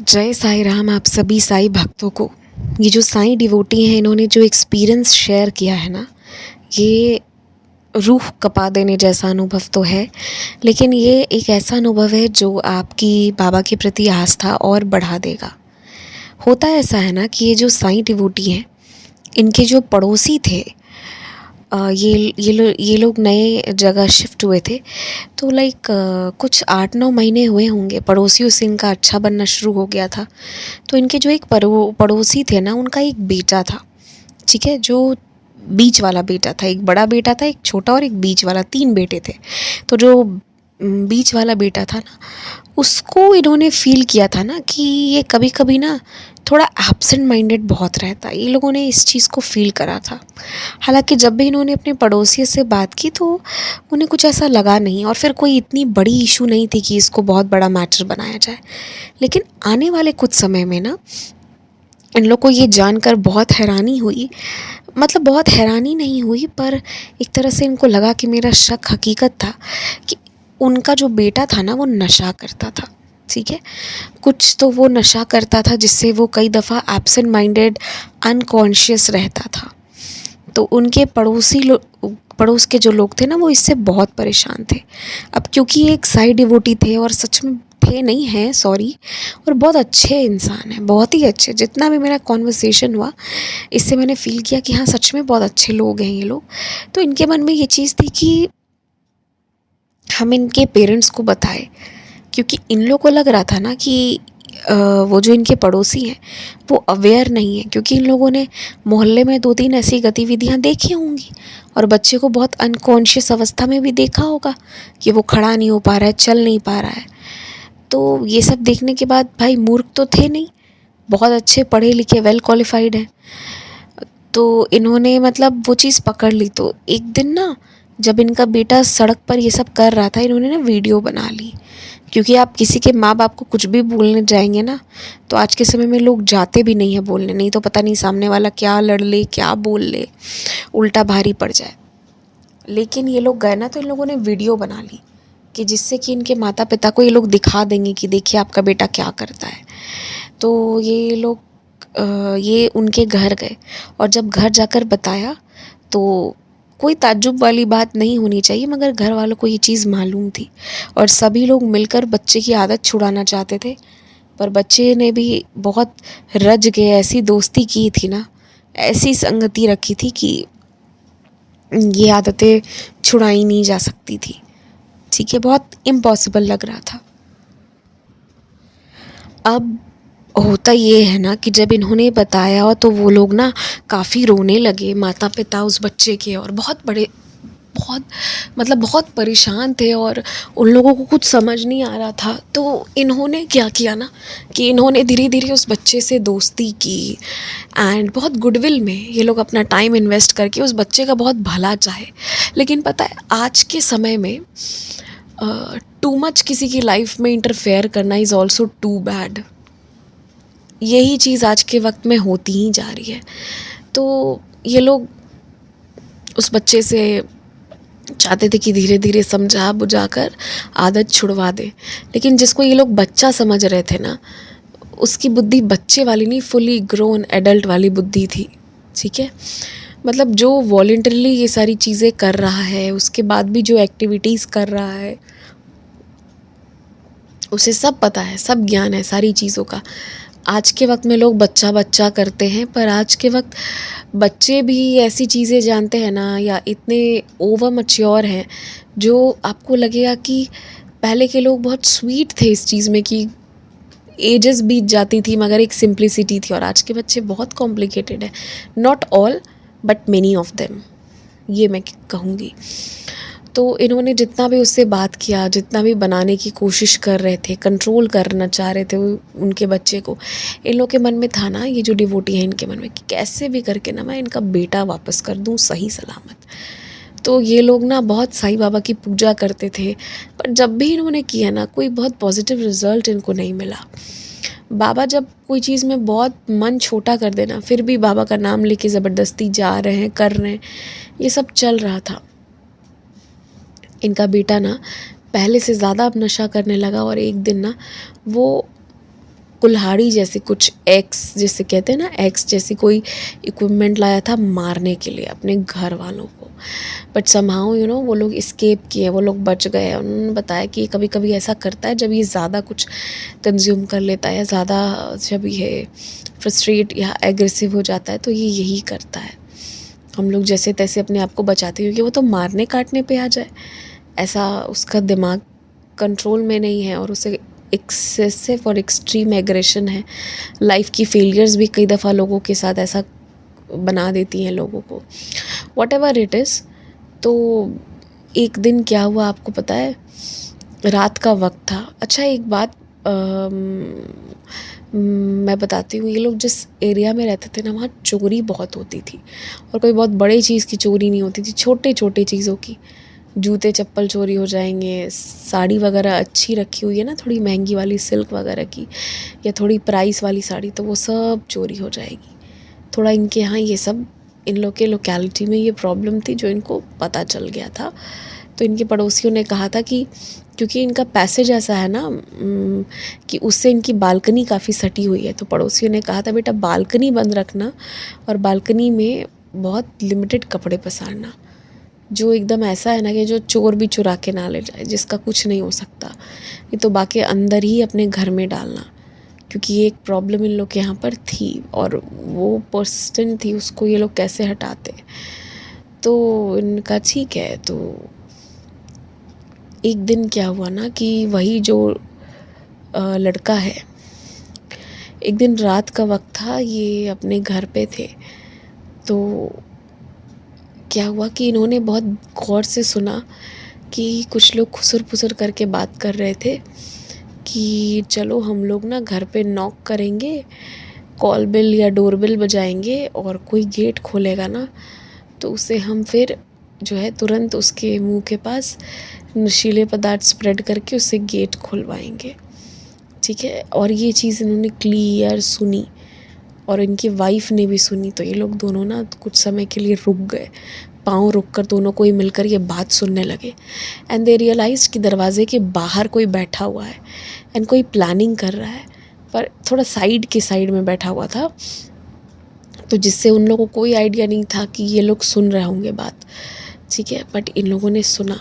जय साईं राम आप सभी साईं भक्तों को। ये जो साईं डिवोटी हैं इन्होंने जो एक्सपीरियंस शेयर किया है ना, ये रूह कपा देने जैसा अनुभव तो है। लेकिन ये एक ऐसा अनुभव है जो आपकी बाबा के प्रति आस्था और बढ़ा देगा। होता ऐसा है ना कि ये जो साईं डिवोटी हैं, इनके जो पड़ोसी थे, ये लोग नए जगह शिफ्ट हुए थे। तो लाइक कुछ 8-9 महीने हुए होंगे, पड़ोसियों से इनका अच्छा बनना शुरू हो गया था। तो इनके जो एक पड़ोसी थे ना, उनका एक बेटा था, ठीक है, जो बीच वाला बेटा था। एक बड़ा बेटा था, एक छोटा और एक बीच वाला, 3 बेटे थे। तो जो बीच वाला बेटा था ना, उसको इन्होंने फ़ील किया था ना कि ये कभी-कभी ना थोड़ा एब्सेंट माइंडेड बहुत रहता है। ये लोगों ने इस चीज़ को फ़ील करा था। हालाँकि जब भी इन्होंने अपने पड़ोसी से बात की तो उन्हें कुछ ऐसा लगा नहीं, और फिर कोई इतनी बड़ी इश्यू नहीं थी कि इसको बहुत बड़ा मैटर बनाया जाए। लेकिन आने वाले कुछ समय में ना, इन लोग को ये जानकर बहुत हैरानी हुई। मतलब बहुत हैरानी नहीं हुई, पर एक तरह से इनको लगा कि मेरा शक हकीकत था कि उनका जो बेटा था ना, वो नशा करता था, ठीक है। कुछ तो वो नशा करता था जिससे वो कई दफ़ा एब्सेंट माइंडेड, अनकॉन्शियस रहता था। तो उनके पड़ोस के जो लोग थे ना, वो इससे बहुत परेशान थे। अब क्योंकि ये एक साई डिवोटी थे, और सच में थे नहीं हैं, सॉरी, और बहुत अच्छे इंसान हैं, बहुत ही अच्छे। जितना भी मेरा कॉन्वर्सेशन हुआ, इससे मैंने फ़ील किया कि हाँ, सच में बहुत अच्छे लोग हैं ये लोग। तो इनके मन में ये चीज़ थी कि हम इनके पेरेंट्स को बताएं, क्योंकि इन लोगों को लग रहा था ना कि वो जो इनके पड़ोसी हैं वो अवेयर नहीं है, क्योंकि इन लोगों ने मोहल्ले में 2-3 ऐसी गतिविधियां देखी होंगी, और बच्चे को बहुत अनकॉन्शियस अवस्था में भी देखा होगा कि वो खड़ा नहीं हो पा रहा है, चल नहीं पा रहा है। तो ये सब देखने के बाद भाई, मूर्ख तो थे नहीं, बहुत अच्छे पढ़े लिखे, वेल क्वालिफाइड हैं। तो इन्होंने मतलब वो चीज़ पकड़ ली। तो एक दिन ना, जब इनका बेटा सड़क पर ये सब कर रहा था, इन्होंने ना वीडियो बना ली। क्योंकि आप किसी के माँ बाप को कुछ भी बोलने जाएंगे ना, तो आज के समय में लोग जाते भी नहीं है बोलने, नहीं तो पता नहीं सामने वाला क्या लड़ ले, क्या बोल ले, उल्टा भारी पड़ जाए। लेकिन ये लोग गए ना, तो इन लोगों ने वीडियो बना ली कि जिससे कि इनके माता पिता को ये लोग दिखा देंगे कि देखिए आपका बेटा क्या करता है। तो ये लोग ये उनके घर गए, और जब घर जाकर बताया तो कोई ताज्जुब वाली बात नहीं होनी चाहिए, मगर घर वालों को ये चीज़ मालूम थी, और सभी लोग मिलकर बच्चे की आदत छुड़ाना चाहते थे। पर बच्चे ने भी बहुत रज गए, ऐसी दोस्ती की थी ना, ऐसी संगति रखी थी कि ये आदतें छुड़ाई नहीं जा सकती थी, ठीक है। बहुत इम्पॉसिबल लग रहा था। अब होता ये है ना कि जब इन्होंने बताया तो वो लोग ना काफ़ी रोने लगे, माता पिता उस बच्चे के, और बहुत बड़े, बहुत मतलब बहुत परेशान थे, और उन लोगों को कुछ समझ नहीं आ रहा था। तो इन्होंने क्या किया ना, कि इन्होंने धीरे धीरे उस बच्चे से दोस्ती की, एंड बहुत गुडविल में ये लोग अपना टाइम इन्वेस्ट करके उस बच्चे का बहुत भला चाहे। लेकिन पता है, आज के समय में टू मच किसी की लाइफ में इंटरफेयर करना इज़ ऑल्सो टू बैड। यही चीज़ आज के वक्त में होती ही जा रही है। तो ये लोग उस बच्चे से चाहते थे कि धीरे धीरे समझा बुझा कर आदत छुड़वा दे। लेकिन जिसको ये लोग बच्चा समझ रहे थे ना, उसकी बुद्धि बच्चे वाली नहीं, फुली ग्रोन एडल्ट वाली बुद्धि थी, ठीक है। मतलब जो वॉलंटरली ये सारी चीज़ें कर रहा है, उसके बाद भी जो एक्टिविटीज़ कर रहा है, उसे सब पता है, सब ज्ञान है सारी चीज़ों का। आज के वक्त में लोग बच्चा बच्चा करते हैं, पर आज के वक्त बच्चे भी ऐसी चीज़ें जानते हैं ना, या इतने ओवर मैच्योर हैं, जो आपको लगेगा कि पहले के लोग बहुत स्वीट थे इस चीज़ में कि एजेस बीत जाती थी मगर एक सिंप्लिसिटी थी। और आज के बच्चे बहुत कॉम्प्लिकेटेड है। Not all but many of them, ये मैं कहूँगी। तो इन्होंने जितना भी उससे बात किया, जितना भी बनाने की कोशिश कर रहे थे, कंट्रोल करना चाह रहे थे उनके बच्चे को, इन लोग के मन में था ना, ये जो डिवोटी है इनके मन में, कि कैसे भी करके ना मैं इनका बेटा वापस कर दूँ सही सलामत। तो ये लोग ना बहुत साईं बाबा की पूजा करते थे, पर जब भी इन्होंने किया ना, कोई बहुत पॉजिटिव रिजल्ट इनको नहीं मिला। बाबा जब कोई चीज़ में बहुत मन छोटा कर देना, फिर भी बाबा का नाम लेके ज़बरदस्ती जा रहे हैं, कर रहे हैं, ये सब चल रहा था। इनका बेटा ना पहले से ज़्यादा अब नशा करने लगा, और एक दिन ना वो कुल्हाड़ी जैसी कुछ एक्स जिसे कहते हैं ना, एक्स जैसी कोई इक्विपमेंट लाया था मारने के लिए अपने घर वालों को। बट समहाउ वो लोग इस्केप किए, वो लोग बच गए। उन्होंने बताया कि कभी कभी ऐसा करता है जब ये ज़्यादा कुछ कंज्यूम कर लेता है, ज़्यादा जब ये फ्रस्ट्रेट या एग्रेसिव हो जाता है तो ये यही करता है। हम लोग जैसे तैसे अपने आप को बचाते हैं, क्योंकि वो तो मारने काटने पे आ जाए, ऐसा उसका दिमाग कंट्रोल में नहीं है, और उसे एक्सेसिव और एक्सट्रीम एग्रेशन है। लाइफ की फेलियर्स भी कई दफ़ा लोगों के साथ ऐसा बना देती हैं लोगों को, वॉट एवर इट इज़। तो एक दिन क्या हुआ आपको पता है, रात का वक्त था। अच्छा एक बात मैं बताती हूँ, ये लोग जिस एरिया में रहते थे ना, वहाँ चोरी बहुत होती थी, और कोई बहुत बड़े चीज़ की चोरी नहीं होती थी, छोटे छोटे चीज़ों की। जूते चप्पल चोरी हो जाएंगे, साड़ी वगैरह अच्छी रखी हुई है ना, थोड़ी महंगी वाली सिल्क वगैरह की, या थोड़ी प्राइस वाली साड़ी, तो वो सब चोरी हो जाएगी। थोड़ा इनके यहाँ ये सब, इन लोग के लोकेलिटी में ये प्रॉब्लम थी जो इनको पता चल गया था। तो इनके पड़ोसियों ने कहा था कि क्योंकि इनका पैसेज ऐसा है ना कि उससे इनकी बालकनी काफ़ी सटी हुई है, तो पड़ोसियों ने कहा था बेटा बालकनी बंद रखना, और बालकनी में बहुत लिमिटेड कपड़े पसारना, जो एकदम ऐसा है ना कि जो चोर भी चुरा के ना ले जाए, जिसका कुछ नहीं हो सकता, ये तो बाकी अंदर ही अपने घर में डालना, क्योंकि ये एक प्रॉब्लम इन लोग के यहाँ पर थी और वो पर्सिस्टेंट थी, उसको ये लोग कैसे हटाते। तो इनका ठीक है। तो एक दिन क्या हुआ ना कि वही जो लड़का है, एक दिन रात का वक्त था, ये अपने घर पे थे। तो क्या हुआ कि इन्होंने बहुत गौर से सुना कि कुछ लोग खुसर फुसर करके बात कर रहे थे कि चलो हम लोग ना घर पे नॉक करेंगे, कॉल बिल या डोर बिल बजाएंगे, और कोई गेट खोलेगा ना तो उसे हम फिर जो है तुरंत उसके मुंह के पास नशीले पदार्थ स्प्रेड करके उससे गेट खुलवाएंगे, ठीक है। और ये चीज़ इन्होंने क्लियर सुनी, और इनकी वाइफ ने भी सुनी। तो ये लोग दोनों ना कुछ समय के लिए रुक गए, पाँव रुक कर दोनों कोई मिलकर ये बात सुनने लगे। एंड दे रियलाइज कि दरवाजे के बाहर कोई बैठा हुआ है एंड कोई प्लानिंग कर रहा है, पर थोड़ा साइड में बैठा हुआ था, तो जिससे उन लोगों को कोई आइडिया नहीं था कि ये लोग सुन रहे होंगे बात, ठीक है। बट इन लोगों ने सुना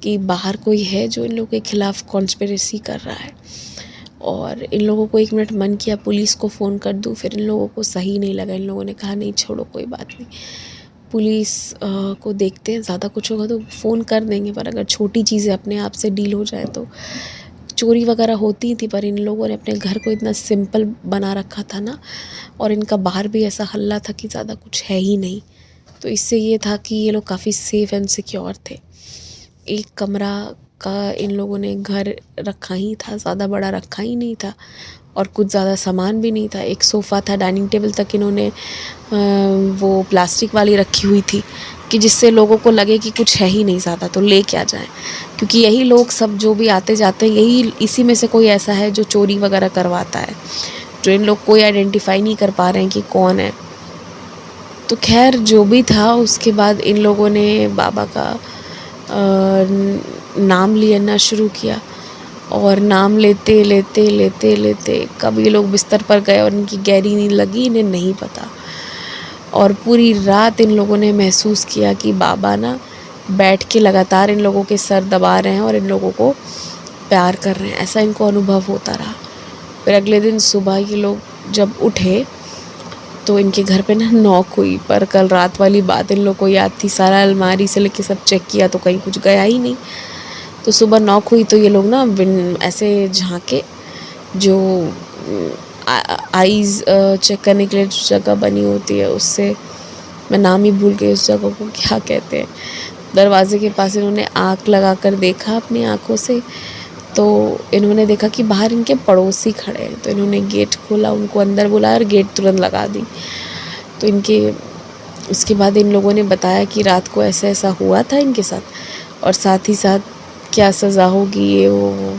कि बाहर कोई है जो इन लोगों के खिलाफ कॉन्स्पिरेसी कर रहा है। और इन लोगों को एक मिनट मन किया पुलिस को फ़ोन कर दूँ, फिर इन लोगों को सही नहीं लगा। इन लोगों ने कहा नहीं छोड़ो कोई बात नहीं, पुलिस को देखते हैं, ज़्यादा कुछ होगा तो फ़ोन कर देंगे, पर अगर छोटी चीज़ें अपने आप से डील हो जाए तो। चोरी वगैरह होती थी, पर इन लोगों ने अपने घर को इतना सिंपल बना रखा था ना, और इनका बाहर भी ऐसा हल्ला था कि ज़्यादा कुछ है ही नहीं, तो इससे ये था कि ये लोग काफ़ी सेफ़ एंड सिक्योर थे। एक कमरा का इन लोगों ने घर रखा ही था, ज़्यादा बड़ा रखा ही नहीं था, और कुछ ज़्यादा सामान भी नहीं था। एक सोफ़ा था, डाइनिंग टेबल तक इन्होंने वो प्लास्टिक वाली रखी हुई थी कि जिससे लोगों को लगे कि कुछ है ही नहीं ज़्यादा तो ले क्या जाए, क्योंकि यही लोग सब जो भी आते जाते हैं, यही इसी में से कोई ऐसा है जो चोरी वगैरह करवाता है, जो इन लोग कोई आइडेंटिफाई नहीं कर पा रहे हैं कि कौन है। तो खैर जो भी था, उसके बाद इन लोगों ने बाबा का नाम लेना शुरू किया, और नाम लेते लेते लेते लेते कब ये लोग बिस्तर पर गए और इनकी गहरी नींद लगी इन्हें नहीं पता। और पूरी रात इन लोगों ने महसूस किया कि बाबा ना बैठ के लगातार इन लोगों के सर दबा रहे हैं और इन लोगों को प्यार कर रहे हैं, ऐसा इनको अनुभव होता रहा। फिर अगले दिन सुबह ये लोग जब उठे तो इनके घर पे ना नॉक हुई, पर कल रात वाली बात इन लोग को याद थी। सारा अलमारी से लेके सब चेक किया तो कहीं कुछ गया ही नहीं। तो सुबह नॉक हुई तो ये लोग ना ऐसे झांके, जो आईज़ चेक करने के लिए जो जगह बनी होती है, उससे मैं नाम ही भूल गई उस जगह को क्या कहते हैं। दरवाजे के पास इन्होंने आँख लगा कर देखा अपनी आँखों से, तो इन्होंने देखा कि बाहर इनके पड़ोसी खड़े हैं। तो इन्होंने गेट खोला, उनको अंदर बुलाया और गेट तुरंत लगा दी। तो उसके बाद इन लोगों ने बताया कि रात को ऐसा ऐसा हुआ था इनके साथ, और साथ ही साथ क्या सज़ा होगी ये वो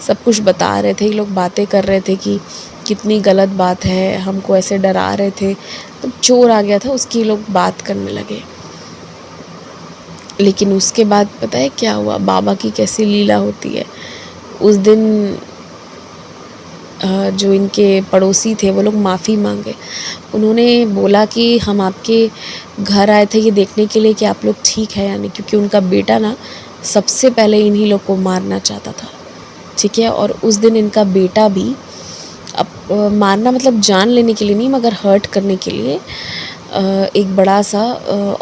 सब कुछ बता रहे थे। ये लोग बातें कर रहे थे कि कितनी गलत बात है, हमको ऐसे डरा रहे थे। तो चोर आ गया था उसकी लोग बात करने लगे। लेकिन उसके बाद पता है क्या हुआ, बाबा की कैसी लीला होती है। उस दिन जो इनके पड़ोसी थे वो लोग माफ़ी मांगे। उन्होंने बोला कि हम आपके घर आए थे ये देखने के लिए कि आप लोग ठीक है या नहीं, क्योंकि उनका बेटा ना सबसे पहले इन्हीं लोग को मारना चाहता था, ठीक है। और उस दिन इनका बेटा भी मारना मतलब जान लेने के लिए नहीं मगर हर्ट करने के लिए एक बड़ा सा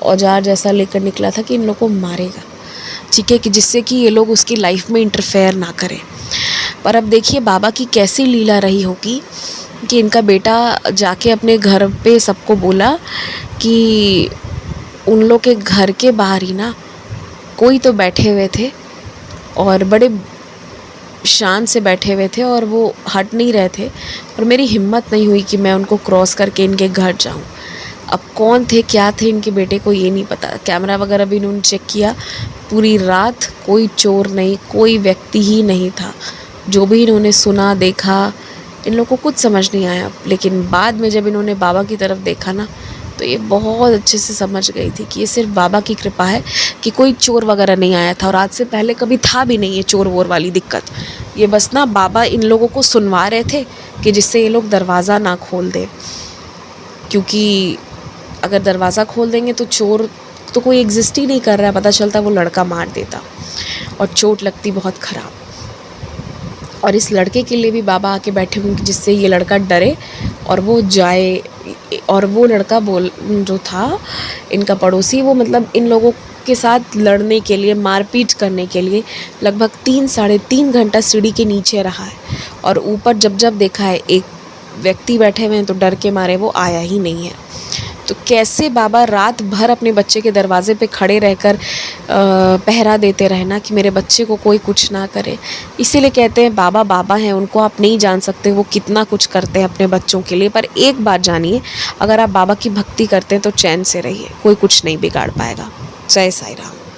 औजार जैसा लेकर निकला था कि इन लोग को मारेगा, ठीक है, कि जिससे कि ये लोग उसकी लाइफ में इंटरफेयर ना करें। पर अब देखिए बाबा की कैसी लीला रही होगी कि इनका बेटा जाके अपने घर पे सबको बोला कि उन लोग के घर के बाहर ही ना कोई तो बैठे हुए थे और बड़े शान से बैठे हुए थे और वो हट नहीं रहे थे, और मेरी हिम्मत नहीं हुई कि मैं उनको क्रॉस करके इनके घर जाऊं। अब कौन थे क्या थे इनके बेटे को ये नहीं पता। कैमरा वगैरह भी इन्होंने चेक किया, पूरी रात कोई चोर नहीं, कोई व्यक्ति ही नहीं था। जो भी इन्होंने सुना देखा इन लोगों को कुछ समझ नहीं आया, लेकिन बाद में जब इन्होंने बाबा की तरफ देखा ना तो ये बहुत अच्छे से समझ गई थी कि ये सिर्फ बाबा की कृपा है कि कोई चोर वगैरह नहीं आया था, और आज से पहले कभी था भी नहीं ये चोर वोर वाली दिक्कत। ये बस ना बाबा इन लोगों को सुनवा रहे थे कि जिससे ये लोग दरवाज़ा ना खोल दे, क्योंकि अगर दरवाज़ा खोल देंगे तो चोर तो कोई एग्जिस्ट ही नहीं कर रहा है, पता चलता वो लड़का मार देता और चोट लगती बहुत ख़राब। और इस लड़के के लिए भी बाबा आके बैठे हुए जिससे ये लड़का डरे और वो जाए। और वो लड़का जो था इनका पड़ोसी, वो मतलब इन लोगों के साथ लड़ने के लिए, मारपीट करने के लिए लगभग 3-3.5 घंटा सीढ़ी के नीचे रहा है, और ऊपर जब जब देखा है एक व्यक्ति बैठे हुए हैं तो डर के मारे वो आया ही नहीं है। तो कैसे बाबा रात भर अपने बच्चे के दरवाजे पे खड़े रहकर पहरा देते रहे ना कि मेरे बच्चे को कोई कुछ ना करे। इसीलिए कहते हैं बाबा बाबा हैं, उनको आप नहीं जान सकते वो कितना कुछ करते हैं अपने बच्चों के लिए। पर एक बात जानिए, अगर आप बाबा की भक्ति करते हैं तो चैन से रहिए, कोई कुछ नहीं बिगाड़ पाएगा। जय साईं राम।